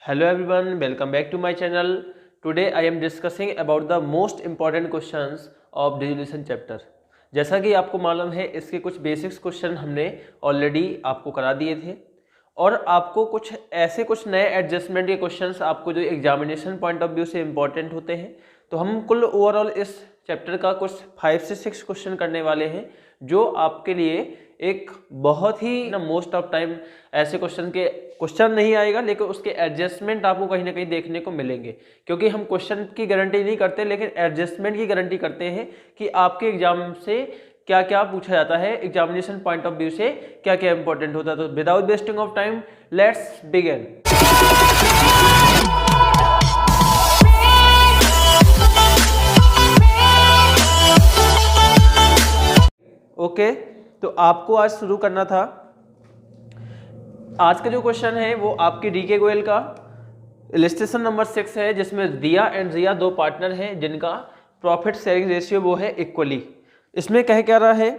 Hello everyone, welcome back to my channel. Today I am discussing about the most important questions of dissolution chapter. जैसा कि आपको मालूम है, इसके कुछ बेसिक्स क्वेश्चन हमने ऑलरेडी आपको करा दिए थे और आपको कुछ नए एडजस्टमेंट के क्वेश्चंस आपको जो एग्जामिनेशन पॉइंट ऑफ व्यू से इम्पोर्टेंट होते हैं। तो हम कुल ओवरऑल इस चैप्टर का कुछ 5 से 6 क्वेश्चन करने वाले हैं, जो आपके लिए एक बहुत ही मोस्ट ऑफ टाइम ऐसे क्वेश्चन नहीं आएगा, लेकिन उसके एडजस्टमेंट आपको कहीं ना कहीं देखने को मिलेंगे। क्योंकि हम क्वेश्चन की गारंटी नहीं करते, लेकिन एडजस्टमेंट की गारंटी करते हैं कि आपके एग्जाम से क्या क्या पूछा जाता है, एग्जामिनेशन पॉइंट ऑफ व्यू से क्या क्या इंपॉर्टेंट होता है। तो without wasting of time let's begin. Okay, तो आपको आज शुरू करना था। आज का जो क्वेश्चन है वो आपके डीके गोयल का इलस्ट्रेशन नंबर 6 है, जिसमें दिया एंड रिया दो पार्टनर हैं जिनका प्रॉफिट शेयरिंग रेशियो वो है इक्वली। इसमें कह रहा है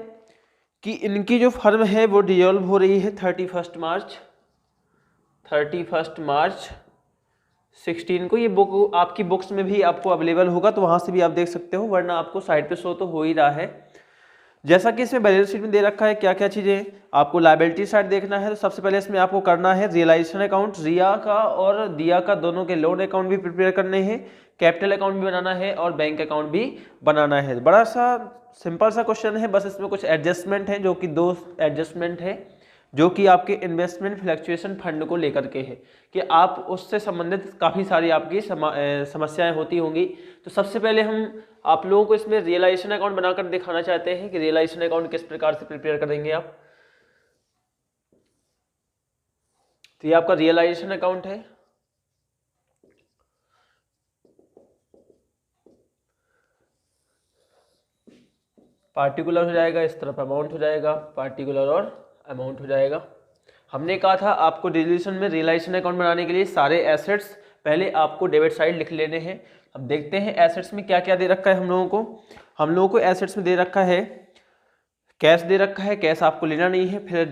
कि इनकी जो फर्म है वो डिसॉल्व हो रही है 31 मार्च 16 को। ये बुक आपकी बुक्स में भी आपको अवेलेबल होगा, तो वहां से भी आप देख सकते हो, वरना आपको साइड पे शो तो हो ही रहा है। जैसा कि इसमें बैलेंस शीट में दे रखा है क्या क्या चीज़ें आपको लायबिलिटी साइड देखना है। तो सबसे पहले इसमें आपको करना है रियलाइजेशन अकाउंट, रिया का और दिया का दोनों के लोन अकाउंट भी प्रिपेयर करने हैं, कैपिटल अकाउंट भी बनाना है और बैंक अकाउंट भी बनाना है। बड़ा सा सिंपल सा क्वेश्चन है, बस इसमें कुछ एडजस्टमेंट है, जो कि 2 एडजस्टमेंट है जो कि आपके इन्वेस्टमेंट फ्लक्चुएशन फंड को लेकर के है, कि आप उससे संबंधित काफ़ी सारी आपकी समस्याएं होती होंगी। तो सबसे पहले हम आप लोगों को इसमें रियलाइजेशन अकाउंट बनाकर दिखाना चाहते हैं कि रियलाइजेशन अकाउंट किस प्रकार से प्रिपेयर करेंगे आप। तो ये आपका रियलाइजेशन अकाउंट है। पार्टिकुलर हो जाएगा, इस तरफ अमाउंट हो जाएगा, पार्टिकुलर और अमाउंट हो जाएगा। हमने कहा था आपको डिसोल्यूशन में रियलाइजेशन अकाउंट बनाने के लिए सारे एसेट्स पहले आपको डेबिट साइड लिख लेने हैं। अब देखते हैं एसेट्स में क्या क्या दे रखा है हम लोगों को एसेट्स में दे रखा है कैश दे रखा है, कैश आपको लेना नहीं है। फिर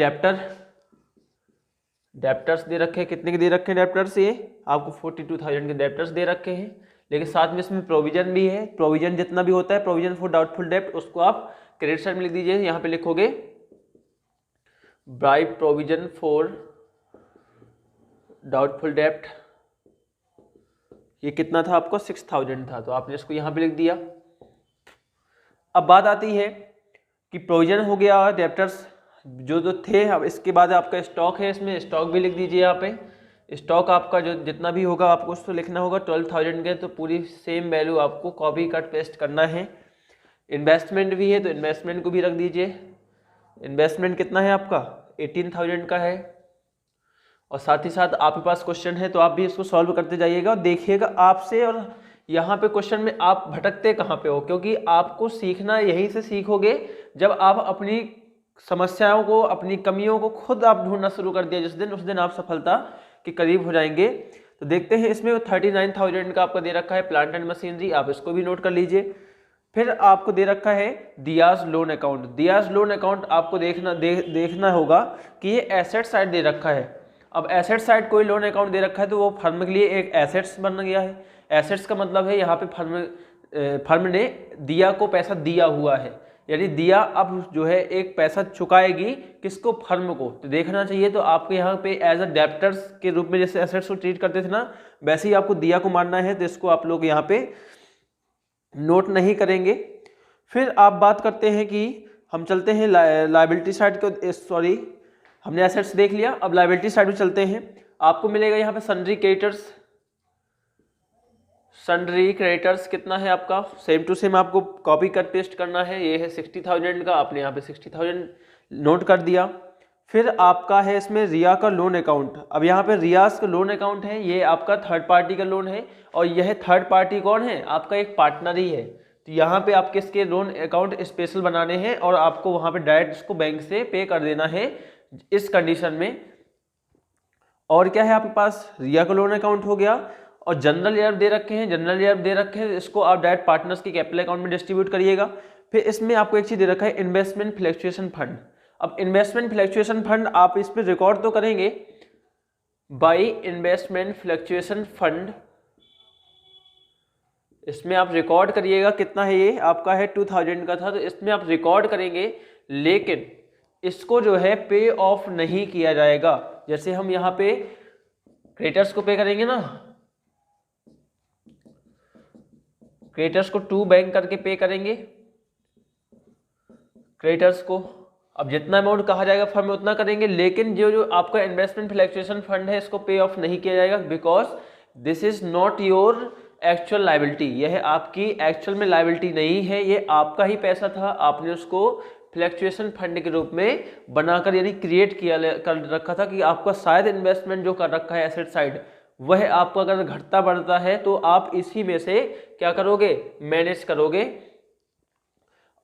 डेप्टर्स दे रखे हैं, कितने के दे रखे हैं डेप्टर्स, ये आपको 42,000 के डेप्टर्स दे रखे हैं। लेकिन साथ में इसमें प्रोविजन भी है, प्रोविजन जितना भी होता है, प्रोविजन फॉर डाउटफुल डेप्ट, उसको आप क्रेडिट साइड में लिख दीजिए। यहाँ पे लिखोगे ब्राइब प्रोविजन फॉर डाउटफुल डेप्ट, ये कितना था आपको 6,000 था, तो आपने इसको यहाँ पे लिख दिया। अब बात आती है कि प्रोविजन हो गया, डेप्टर्स जो थे। अब इसके बाद आपका स्टॉक है, इसमें स्टॉक भी लिख दीजिए। यहाँ पे स्टॉक आपका जो जितना भी होगा आपको उसको लिखना होगा 12,000 के, तो पूरी सेम वैल्यू आपको कॉपी कट पेस्ट करना है। इन्वेस्टमेंट भी है तो इन्वेस्टमेंट को भी रख दीजिए। इन्वेस्टमेंट कितना है आपका 18,000 का है। और साथ ही साथ आपके पास क्वेश्चन है तो आप भी इसको सॉल्व करते जाइएगा और देखिएगा आपसे, और यहाँ पे क्वेश्चन में आप भटकते कहाँ पे हो, क्योंकि आपको सीखना यहीं से सीखोगे जब आप अपनी समस्याओं को, अपनी कमियों को खुद आप ढूंढना शुरू कर दिया उस दिन आप सफलता के करीब हो जाएंगे। तो देखते हैं, इसमें 39,000 का आपका दे रखा है प्लांट एंड मशीनरी, आप इसको भी नोट कर लीजिए। फिर आपको दे रखा है Diya's loan account. Diya's loan account आपको देखना होगा कि ये एसेट साइड दे रखा है। अब एसेट साइड कोई लोन अकाउंट दे रखा है तो वो फर्म के लिए एक एसेट्स बन गया है। एसेट्स का मतलब है यहाँ पे फर्म ने दिया को पैसा दिया हुआ है, यानी दिया अब जो है एक पैसा चुकाएगी किसको, फर्म को। तो देखना चाहिए, तो आपको यहाँ पे एज अ डेप्टर्स के रूप में जैसे एसेट्स को ट्रीट करते थे ना, वैसे ही आपको दिया को मानना है। तो इसको आप लोग यहाँ पे नोट नहीं करेंगे। फिर आप बात करते हैं कि हम चलते हैं लायबिलिटी साइड को, सॉरी हमने एसेट्स देख लिया, अब लायबिलिटी साइड में चलते हैं। आपको मिलेगा यहाँ पे सन्ड्री क्रेडिटर्स कितना है आपका, सेम टू सेम आपको कॉपी कट पेस्ट करना है। ये है 60,000 का, आपने यहाँ पे 60,000 नोट कर दिया। फिर आपका है इसमें रिया का लोन अकाउंट। अब यहाँ पे रियाज का लोन अकाउंट है, ये आपका थर्ड पार्टी का लोन है, और यह थर्ड पार्टी कौन है, आपका एक पार्टनर ही है। तो यहाँ पे आपके इसके लोन अकाउंट स्पेशल बनाने हैं और आपको वहाँ पे डायरेक्ट इसको बैंक से पे कर देना है इस कंडीशन में। और क्या है आपके पास, रिया का लोन अकाउंट हो गया, और जनरल रिजर्व दे रखे हैं, इसको आप डायरेक्ट पार्टनर्स के कैपिटल अकाउंट में डिस्ट्रीब्यूट करिएगा। फिर इसमें आपको एक चीज दे रखा है इन्वेस्टमेंट फ्लक्चुएशन फंड। अब इन्वेस्टमेंट फ्लक्चुएशन फंड आप इस पर रिकॉर्ड तो करेंगे, बाई इन्वेस्टमेंट फ्लक्चुएशन फंड, इसमें आप रिकॉर्ड करिएगा कितना है, ये आपका है 2000 का था, तो इसमें आप रिकॉर्ड करेंगे, लेकिन इसको जो है पे ऑफ नहीं किया जाएगा। जैसे हम यहाँ पे क्रेडिटर्स को पे करेंगे ना, क्रेडिटर्स को टू बैंक करके पे करेंगे क्रेडिटर्स को, अब जितना अमाउंट कहा जाएगा फर्म में उतना करेंगे, लेकिन जो आपका इन्वेस्टमेंट फ्लक्चुएशन फंड है इसको पे ऑफ नहीं किया जाएगा, because this is not your actual liability, यह आपकी एक्चुअल में लायबिलिटी नहीं है, ये आपका ही पैसा था, आपने उसको फ्लक्चुएशन फंड के रूप में बनाकर यानी क्रिएट किया कर रखा था कि आपका शायद इन्वेस्टमेंट जो कर रखा है एसेट साइड, वह आपको अगर घटता बढ़ता है तो आप इसी में से क्या करोगे, मैनेज करोगे।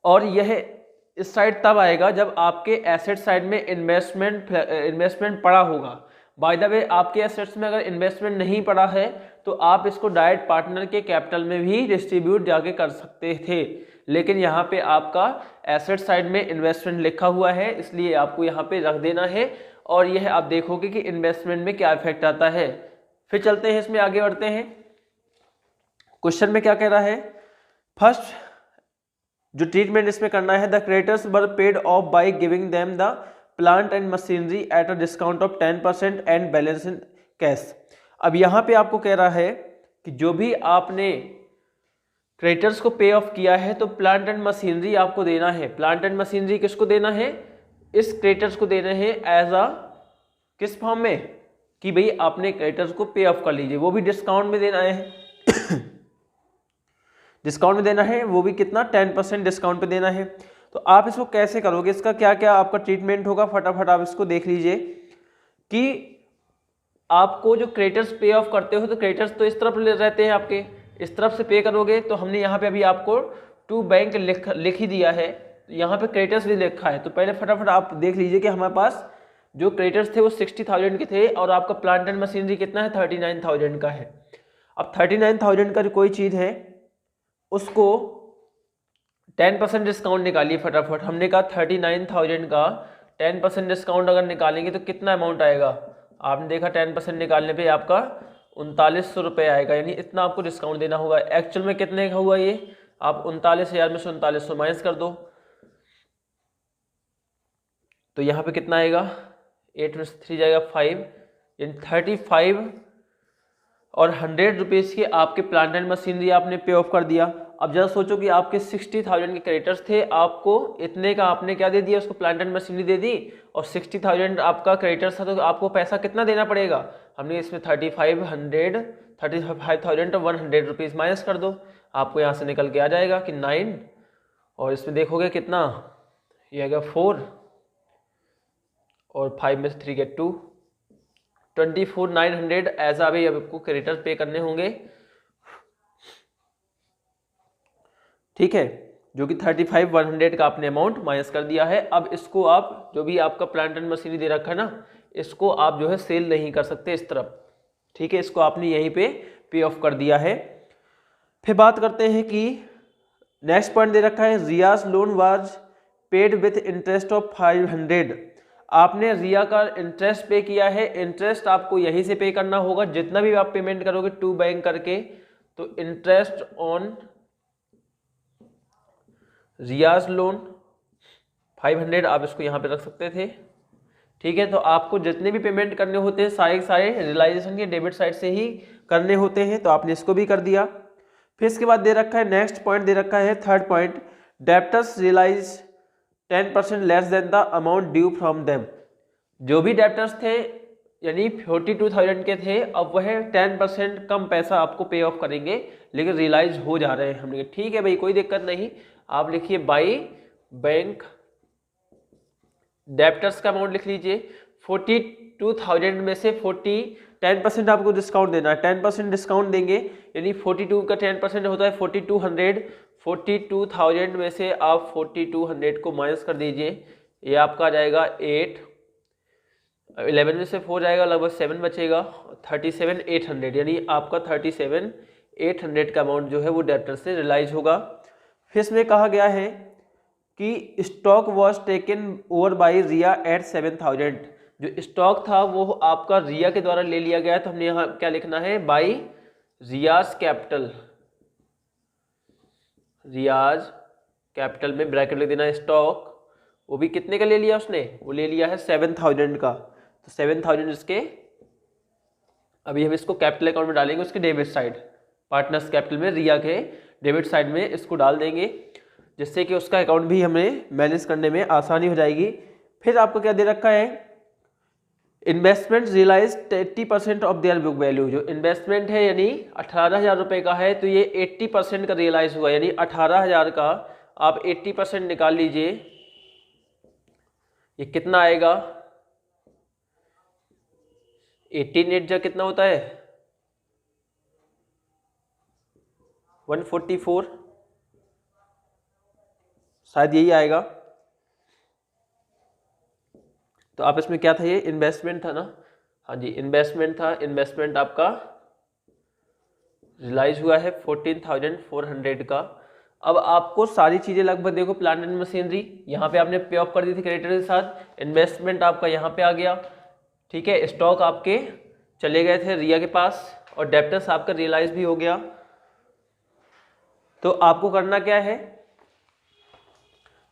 और यह इस साइड तब आएगा जब आपके एसेट साइड में इन्वेस्टमेंट पड़ा होगा। बाय द वे आपके एसेट्स में अगर इन्वेस्टमेंट नहीं पड़ा है तो आप इसको डायरेक्ट पार्टनर के कैपिटल में भी डिस्ट्रीब्यूट जाके कर सकते थे, लेकिन यहाँ पे आपका एसेट साइड में इन्वेस्टमेंट लिखा हुआ है, इसलिए आपको यहाँ पे रख देना है। और यह आप देखोगे कि इन्वेस्टमेंट में क्या इफेक्ट आता है। फिर चलते हैं, इसमें आगे बढ़ते हैं। क्वेश्चन में क्या कह रहा है, फर्स्ट जो ट्रीटमेंट इसमें करना है, the creditors were paid of by giving them the plant and machinery at a discount of 10% and balance in cash. अब यहाँ पे आपको कह रहा है कि जो भी आपने क्रेडिटर्स को पे ऑफ किया है तो प्लांट एंड मशीनरी आपको देना है। प्लांट एंड मशीनरी किसको देना है, इस क्रेडिटर्स को देना है एज अ किस फॉर्म में, कि भाई आपने क्रेडिटर्स को पे ऑफ कर लीजिए, वो भी डिस्काउंट में देना है डिस्काउंट में देना है, वो भी कितना 10% डिस्काउंट पे देना है। तो आप इसको कैसे करोगे, इसका क्या क्या आपका ट्रीटमेंट होगा, फटाफट आप इसको देख लीजिए कि आपको जो क्रेडिटर्स पे ऑफ करते हो तो क्रेडिटर्स तो इस तरफ रहते हैं आपके, इस तरफ से पे करोगे, तो हमने यहाँ पे अभी आपको टू बैंक लिख ही दिया है, यहाँ पे क्रेडिटर्स भी लिखा है। तो पहले फटाफट आप देख लीजिए कि हमारे पास जो क्रेडिटर्स थे वो 60,000 के थे और आपका प्लांट एंड मशीनरी कितना है 39,000 का है। अब 39,000 का जो कोई चीज़ है उसको 10% डिस्काउंट निकालिए फटाफट। हमने कहा 39,000 का 10% डिस्काउंट अगर निकालेंगे तो कितना अमाउंट आएगा, आपने देखा 10% निकालने पे आपका 3900 रुपये आएगा, यानी इतना आपको डिस्काउंट देना होगा। एक्चुअल में कितने का हुआ ये, आप 39,000 में से 3900 माइनस कर दो, तो यहाँ पे कितना आएगा, 8 में से 3 जाएगा 5, यानी 35 और 100 रुपीज़ के आपके प्लांट एंड मशीनरी आपने पे ऑफ कर दिया। अब जरा सोचो कि आपके 60,000 के क्रेडिटर्स थे, आपको इतने का आपने क्या दे दिया, उसको प्लांट एंड मशीनरी दे दी, और 60,000 आपका क्रेडिटर्स था, तो आपको पैसा कितना देना पड़ेगा। हमने इसमें 35,100 रुपीज़ माइनस कर दो, आपको यहाँ से निकल के आ जाएगा कि 9, और इसमें देखोगे कितना ये आएगा 4, और 5 में से 3 गेट 2, 24,900 ऐसा भी आपको क्रेडिटर पे करने होंगे, ठीक है, जो कि 35,100 का आपने अमाउंट माइनस कर दिया है। अब इसको आप जो भी आपका प्लांट एंड मशीनरी दे रखा है ना, इसको आप जो है सेल नहीं कर सकते इस तरफ, ठीक है, इसको आपने यहीं पे ऑफ कर दिया है। फिर बात करते हैं कि नेक्स्ट पॉइंट दे रखा है, Riyaz loan was paid with interest of 500। आपने रिया का इंटरेस्ट पे किया है, इंटरेस्ट आपको यहीं से पे करना होगा, जितना भी आप पेमेंट करोगे टू बैंक करके, तो इंटरेस्ट ऑन रियाज लोन 500 आप इसको यहाँ पे रख सकते थे, ठीक है। तो आपको जितने भी पेमेंट करने होते हैं सारे रियलाइजेशन के डेबिट साइड से ही करने होते हैं, तो आपने इसको भी कर दिया। फिर इसके बाद दे रखा है, नेक्स्ट पॉइंट दे रखा है, third point, debtors realise 10% less than the amount due from them. जो भी डेप्टर्स थे यानी 42,000 के थे, अब वह 10% कम पैसा आपको पे ऑफ करेंगे, लेकिन रियलाइज हो जा रहे हैं। हमने ठीक है भाई, कोई दिक्कत नहीं, आप लिखिए बाई बैंक डेप्टर्स का अमाउंट लिख लीजिए। 42,000 में से 10% आपको डिस्काउंट देना है, 10% डिस्काउंट देंगे, यानी 42 का 10% होता है 4200। 42,000 में से आप 4200 को माइनस कर दीजिए, ये आपका आ जाएगा 8, 11 में से 4 जाएगा, लगभग 7 बचेगा, 37,800, यानी आपका 37,800 का अमाउंट जो है वो डेप्टर से रियलाइज होगा। फिर इसमें कहा गया है कि stock was taken over by Riya at 7,000। जो स्टॉक था वो आपका रिया के द्वारा ले लिया गया है, तो हमने यहाँ क्या लिखना है, by Riyaz capital. Riyaz capital में ब्रैकेट लिख देना स्टॉक, वो भी कितने का ले लिया उसने, वो ले लिया है 7000 का। तो 7000 इसके, अभी हम इसको कैपिटल अकाउंट में डालेंगे, उसके डेबिट साइड, पार्टनर्स कैपिटल में रिया के डेबिट साइड में इसको डाल देंगे, जिससे कि उसका अकाउंट भी हमें बैलेंस करने में आसानी हो जाएगी। फिर आपको क्या दे रखा है, investment realise 80% of their book value. जो इन्वेस्टमेंट है यानी 18,000 रुपये का है, तो ये 80% का रियलाइज हुआ, यानी 18,000 का आप 80% निकाल लीजिए, ये कितना आएगा, 18 जा कितना होता है 144, शायद यही आएगा। तो आप इसमें क्या था, ये इन्वेस्टमेंट था ना, हाँ जी इन्वेस्टमेंट था, इन्वेस्टमेंट आपका रियलाइज हुआ है 14,400 का। अब आपको सारी चीज़ें लगभग देखो, प्लांट एंड मशीनरी यहाँ पे आपने पे ऑफ कर दी थी क्रेडिटर के साथ, इन्वेस्टमेंट आपका यहाँ पे आ गया, ठीक है, स्टॉक आपके चले गए थे रिया के पास, और डेप्टर्स आपका रियलाइज भी हो गया। तो आपको करना क्या है,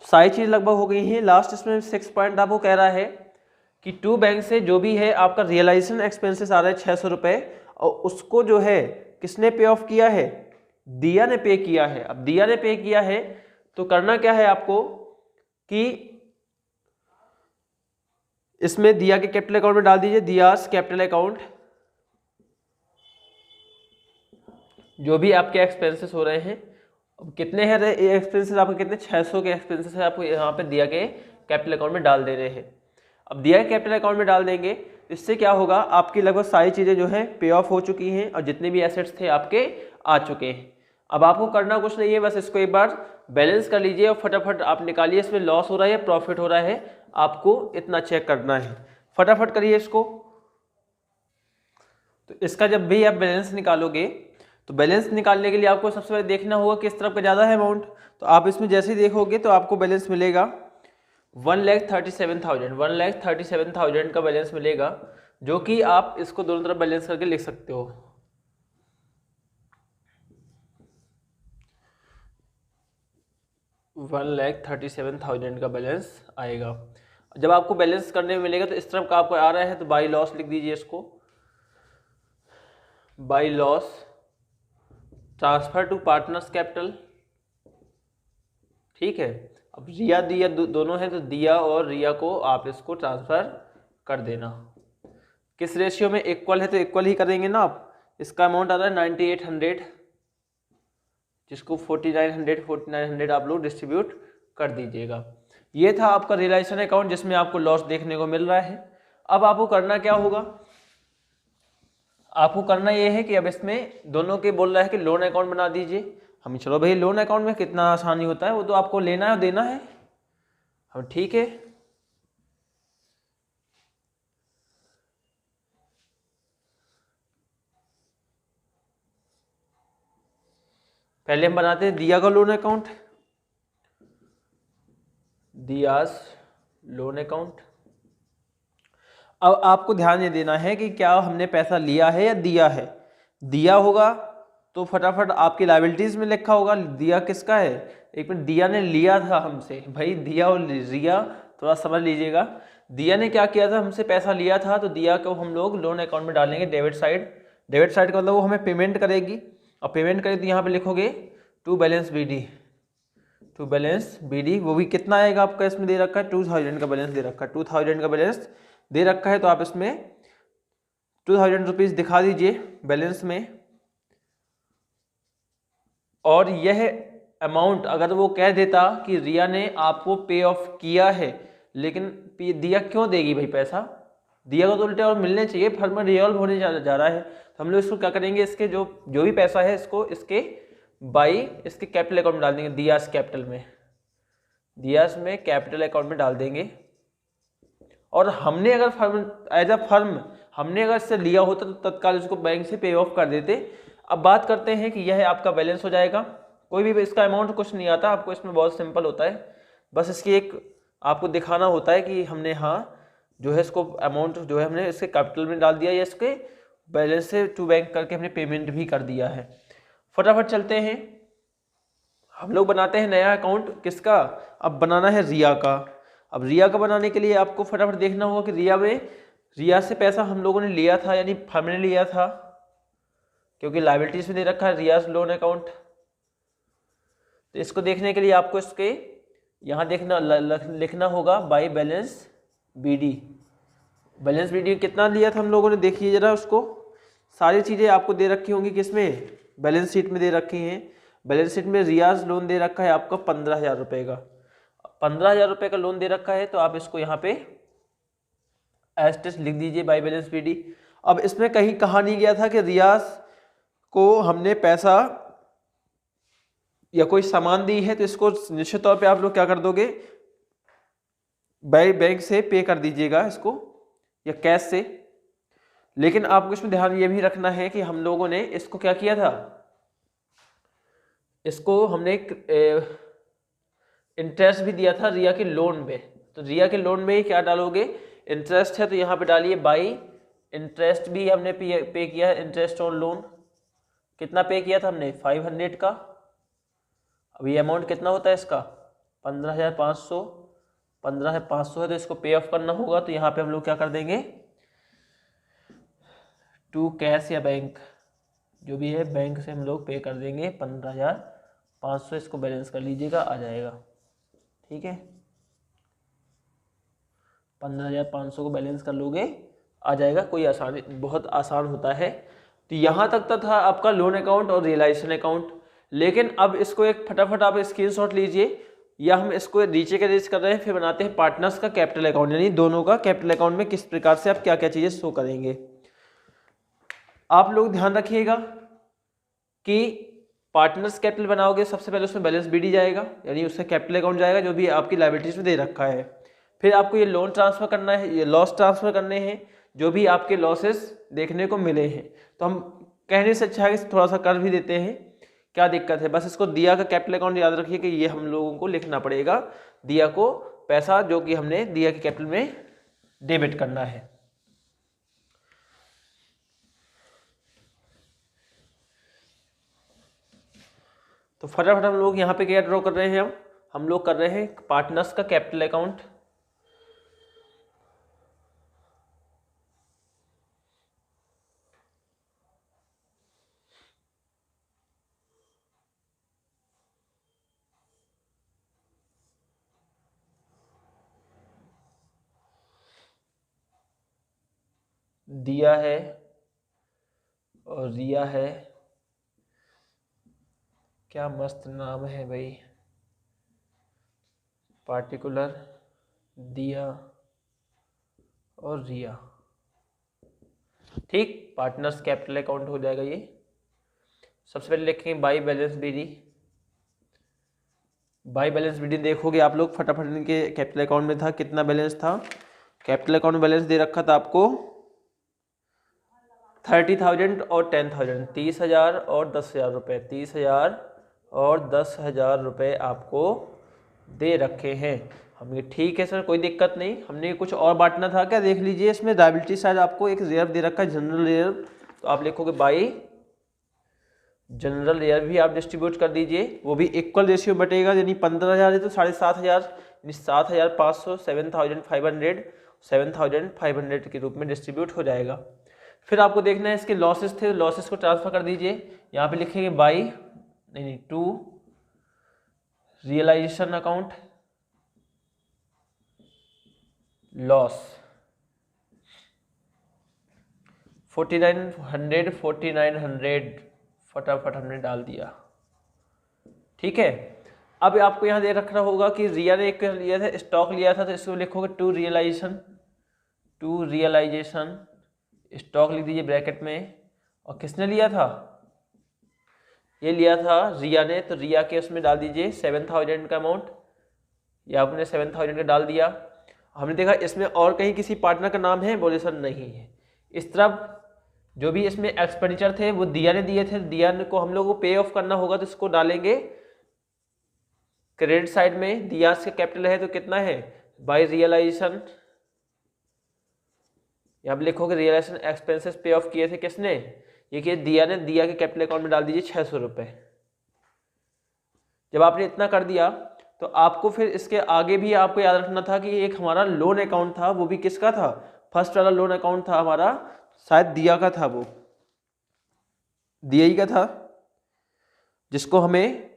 सारी चीज़ लगभग हो गई है। लास्ट इसमें 6 पॉइंट आपको कह रहा है कि टू बैंक से जो भी है आपका रियलाइजेशन एक्सपेंसेस आ रहा है 600 रुपये, और उसको जो है किसने पे ऑफ किया है, दिया ने पे किया है। अब दिया ने पे किया है तो करना क्या है आपको कि इसमें दिया के कैपिटल अकाउंट में डाल दीजिए, दियास कैपिटल अकाउंट, जो भी आपके एक्सपेंसेस हो रहे हैं। अब कितने हैं एक्सपेंसेस आपके, कितने 600 के एक्सपेंसेस है, आपको यहाँ पे दिया के कैपिटल अकाउंट में डाल देने हैं। अब दिया के कैपिटल अकाउंट में डाल देंगे, इससे क्या होगा, आपकी लगभग सारी चीज़ें जो है पे ऑफ हो चुकी हैं, और जितने भी एसेट्स थे आपके आ चुके हैं। अब आपको करना कुछ नहीं है, बस इसको एक बार बैलेंस कर लीजिए और फटाफट आप निकालिए, इसमें लॉस हो रहा है या प्रॉफिट हो रहा है, आपको इतना चेक करना है, फटाफट करिए इसको। तो इसका जब भी आप बैलेंस निकालोगे, तो बैलेंस निकालने के लिए आपको सबसे पहले देखना होगा किस तरफ का ज़्यादा है अमाउंट। तो आप इसमें जैसे ही देखोगे तो आपको बैलेंस मिलेगा 1,37,000, 1,37,000 का बैलेंस मिलेगा, जो कि आप इसको दोनों तरफ बैलेंस करके लिख सकते हो। $1,37,000 का बैलेंस आएगा। जब आपको बैलेंस करने में मिलेगा तो इस तरफ का आपको आ रहा है, तो बाई लॉस लिख दीजिए इसको, by loss transfer to partners capital, ठीक है। अब रिया दिया दोनों हैं, तो दिया और रिया को आप इसको ट्रांसफर कर देना। किस रेशियो में, इक्वल है तो इक्वल ही करेंगे ना आप। इसका अमाउंट आ रहा है 9800, जिसको 4900 आप लोग डिस्ट्रीब्यूट कर दीजिएगा। ये था आपका रियलाइजेशन अकाउंट, जिसमें आपको लॉस देखने को मिल रहा है। अब आपको करना क्या होगा, आपको करना ये है कि अब इसमें दोनों के बोल रहा है कि लोन अकाउंट बना दीजिए। हम चलो भाई लोन अकाउंट में कितना आसानी होता है, वो तो आपको लेना है और देना है, हम ठीक है। पहले हम बनाते हैं दिया का loan account, diyas loan account. अब आपको ध्यान ये देना है कि क्या हमने पैसा लिया है या दिया है। दिया होगा तो फटाफट आपकी लायबिलिटीज में लिखा होगा दिया किसका है। एक मिनट, दिया ने लिया था हमसे, भाई दिया और रिया थोड़ा समझ लीजिएगा। दिया ने क्या किया था, हमसे पैसा लिया था, तो दिया को हम लोग लोन अकाउंट में डालेंगे डेबिट साइड। डेबिट साइड का मतलब वो हमें पेमेंट करेगी, और पेमेंट करेगी तो यहाँ पे लिखोगे to balance BD, to balance BD. वो भी कितना आएगा आपका, इसमें दे रखा है 2000 का बैलेंस दे रखा है, 2000 का बैलेंस दे रखा है। तो आप इसमें 2000 रुपीज़ दिखा दीजिए बैलेंस में। और यह अमाउंट अगर वो कह देता कि रिया ने आपको पे ऑफ किया है, लेकिन दिया क्यों देगी भाई पैसा, दिया को तो उल्टे और मिलने चाहिए, फर्म में रिजॉल्व होने जा रहा है। तो हम लोग इसको क्या करेंगे, इसके जो भी पैसा है इसको इसके बाई इसके कैपिटल अकाउंट में डाल देंगे, दियास कैपिटल में, दियास में कैपिटल अकाउंट में डाल देंगे। और हमने अगर फर्म एज अ फर्म हमने अगर इससे लिया होता तो तत्काल इसको बैंक से पे ऑफ कर देते। अब बात करते हैं कि यह आपका बैलेंस हो जाएगा। कोई भी इसका अमाउंट कुछ नहीं आता आपको, इसमें बहुत सिंपल होता है, बस इसकी एक आपको दिखाना होता है कि हमने हाँ जो है इसको अमाउंट जो है हमने इसके कैपिटल में डाल दिया या इसके बैलेंस से टू बैंक करके हमने पेमेंट भी कर दिया है। फटाफट चलते हैं, हम लोग बनाते हैं नया अकाउंट किसका, अब बनाना है रिया का। अब रिया का बनाने के लिए आपको फटाफट देखना होगा कि रिया से पैसा हम लोगों ने लिया था, यानी हमने लिया था क्योंकि लायबिलिटीज में दे रखा है रियाज लोन अकाउंट। तो इसको देखने के लिए आपको इसके यहाँ लिखना होगा by balance BD. Balance BD कितना लिया था हम लोगों ने, देखिए जरा उसको, सारी चीज़ें आपको दे रखी होंगी किसमें, बैलेंस शीट में दे रखी हैं। बैलेंस शीट में रियाज लोन दे रखा है आपका 15,000 रुपये का, 15,000 रुपये का लोन दे रखा है। तो आप इसको यहाँ पे एस्टेस लिख दीजिए बाई बैलेंस बीडी। अब इसमें कहीं कहा नहीं गया था कि रियाज को हमने पैसा या कोई सामान दी है तो इसको निश्चित तौर पे आप लोग क्या कर दोगे, बाई बैंक से पे कर दीजिएगा इसको या कैश से। लेकिन आपको इसमें ध्यान ये भी रखना है कि हम लोगों ने इसको क्या किया था, इसको हमने इंटरेस्ट भी दिया था रिया के लोन में। तो रिया के लोन में ही क्या डालोगे, इंटरेस्ट है तो यहाँ पे डालिए बाई इंटरेस्ट भी हमने पे किया है, इंटरेस्ट ऑन लोन। कितना पे किया था हमने, 500 का। अब ये अमाउंट कितना होता है इसका, 15,500। 15,500 है तो इसको पे ऑफ करना होगा। तो यहाँ पे हम लोग क्या कर देंगे, टू कैश या बैंक, जो भी है बैंक से हम लोग पे कर देंगे 15,500। इसको बैलेंस कर लीजिएगा, आ जाएगा। ठीक है, 15,500 को बैलेंस कर लोगे, आ जाएगा। कोई आसानी, बहुत आसान होता है। तो यहाँ तक तो था आपका लोन अकाउंट और रियलाइजेशन अकाउंट। लेकिन अब इसको एक फटाफट आप स्क्रीनशॉट लीजिए, या हम इसको नीचे के रेज कर रहे हैं, फिर बनाते हैं पार्टनर्स का कैपिटल अकाउंट, यानी दोनों का कैपिटल अकाउंट में किस प्रकार से आप क्या क्या चीज़ें शो करेंगे। आप लोग ध्यान रखिएगा कि पार्टनर्स कैपिटल बनाओगे, सबसे पहले उसमें बैलेंस बीडी जाएगा, यानी उसका कैपिटल अकाउंट जाएगा जो भी आपकी लायबिलिटीज में दे रखा है। फिर आपको ये लोन ट्रांसफर करना है, ये लॉस ट्रांसफर करने हैं, जो भी आपके लॉसेस देखने को मिले हैं। तो हम कहने से अच्छा है कि थोड़ा सा कर भी देते हैं, क्या दिक्कत है। बस इसको दिया का कैपिटल अकाउंट याद रखिए कि ये हम लोगों को लिखना पड़ेगा, दिया को पैसा जो कि हमने दिया के कैपिटल में डेबिट करना है। तो फटाफट हम लोग यहाँ पे क्या ड्रॉ कर रहे हैं, हम लोग कर रहे हैं पार्टनर्स का कैपिटल अकाउंट। दिया है और रिया है, क्या मस्त नाम है भाई, पार्टिकुलर दिया और रिया। ठीक, पार्टनर्स कैपिटल अकाउंट हो जाएगा ये। सबसे पहले लिखेंगे by balance BD. By balance BD देखोगे आप लोग फटाफट, इनके कैपिटल अकाउंट में था, कितना बैलेंस था, कैपिटल अकाउंट में बैलेंस दे रखा था आपको 30,000 और 10,000, 30,000 और 10,000 रुपये, 30,000 और 10,000 रुपये आपको दे रखे हैं। हमने ठीक है सर, कोई दिक्कत नहीं। हमने कुछ और बांटना था क्या, देख लीजिए इसमें लायबिलिटी साइड आपको एक रिजर्व दे रखा है, जनरल रिजर्व। तो आप लिखोगे बाई जनरल रिजर्व भी आप डिस्ट्रीब्यूट कर दीजिए, वो भी इक्वल रेशियो बटेगा, यानी 15,000 है तो 7,500, यानी 7,500, 7,500, 7,500 के रूप में डिस्ट्रीब्यूट हो जाएगा। फिर आपको देखना है इसके लॉसेस थे, लॉसेस को ट्रांसफर कर दीजिए। यहाँ पे लिखेंगे बाई नहीं टू रियलाइजेशन अकाउंट लॉस 4,900 फटाफट हमने डाल दिया। ठीक है, अब आपको यहाँ दे रखना होगा कि रिया ने एक लिया था, स्टॉक लिया था, तो इसको लिखोगे टू रियलाइजेशन स्टॉक लिख दीजिए ब्रैकेट में। और किसने लिया था, ये लिया था रिया ने, तो रिया के उसमें डाल दीजिए 7,000 का अमाउंट, या आपने 7,000 का डाल दिया। हमने देखा इसमें और कहीं किसी पार्टनर का नाम है, बोले सर नहीं है। इस तरफ जो भी इसमें एक्सपेंडिचर थे वो दिया ने दिए थे, दिया को हम लोग को पे ऑफ करना होगा, तो इसको डालेंगे क्रेडिट साइड में। दिया से कैपिटल है तो कितना है, बाई रियलाइजेशन यहाँ पे लिखोगे रियलाइजेशन एक्सपेंसेस पे ऑफ किए थे किसने, ये किए दिया ने, दिया के कैपिटल अकाउंट में डाल दीजिए 600 रुपये। जब आपने इतना कर दिया तो आपको फिर इसके आगे भी आपको याद रखना था कि एक हमारा लोन अकाउंट था, वो भी किसका था, फर्स्ट वाला लोन अकाउंट था हमारा, शायद दिया का था, वो दिया ही का था, जिसको हमें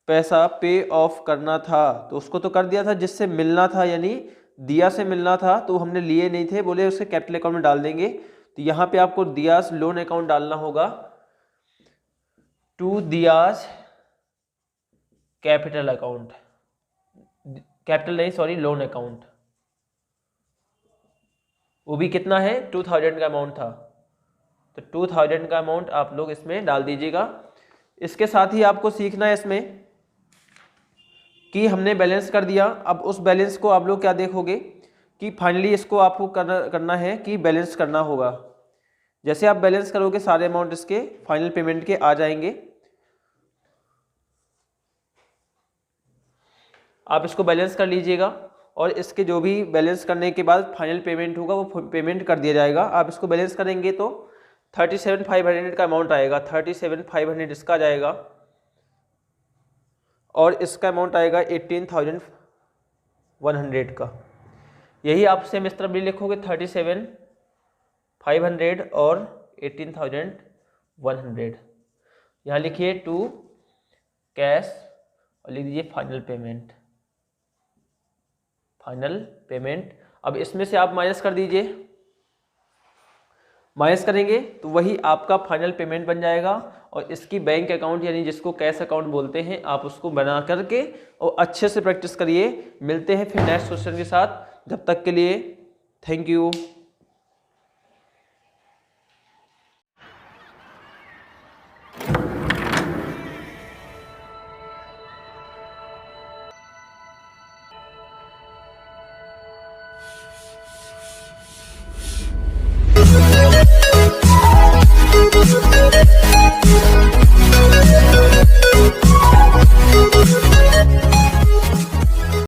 पैसा पे ऑफ करना था। तो उसको तो कर दिया था, जिससे मिलना था यानी दिया से मिलना था, तो हमने लिए नहीं थे, बोले उसके कैपिटल अकाउंट में डाल देंगे। तो यहाँ पे आपको दियास लोन अकाउंट डालना होगा, to Diya's capital account, capital नहीं सॉरी लोन अकाउंट, वो भी कितना है 2000 का अमाउंट था, तो 2000 का अमाउंट आप लोग इसमें डाल दीजिएगा। इसके साथ ही आपको सीखना है इसमें कि हमने बैलेंस कर दिया, अब उस बैलेंस को आप लोग क्या देखोगे कि फाइनली इसको आपको करना है कि बैलेंस करना होगा। जैसे आप बैलेंस करोगे सारे अमाउंट इसके फाइनल पेमेंट के आ जाएंगे। आप इसको बैलेंस कर लीजिएगा और इसके जो भी बैलेंस करने के बाद फाइनल पेमेंट होगा वो पेमेंट कर दिया जाएगा। आप इसको बैलेंस करेंगे तो 37,500 का अमाउंट आएगा, 37,500 इसका जाएगा और इसका अमाउंट आएगा 18,100 का। यही आप सेम इस तरफ भी लिखोगे 37,500 और 18,100। यहाँ लिखिए टू कैश और लिख दीजिए फाइनल पेमेंट, फाइनल पेमेंट। अब इसमें से आप माइनस कर दीजिए, माइनस करेंगे तो वही आपका फाइनल पेमेंट बन जाएगा और इसकी बैंक अकाउंट यानी जिसको कैश अकाउंट बोलते हैं आप उसको बना करके और अच्छे से प्रैक्टिस करिए। मिलते हैं फिर नेक्स्ट क्वेश्चन के साथ, जब तक के लिए थैंक यू।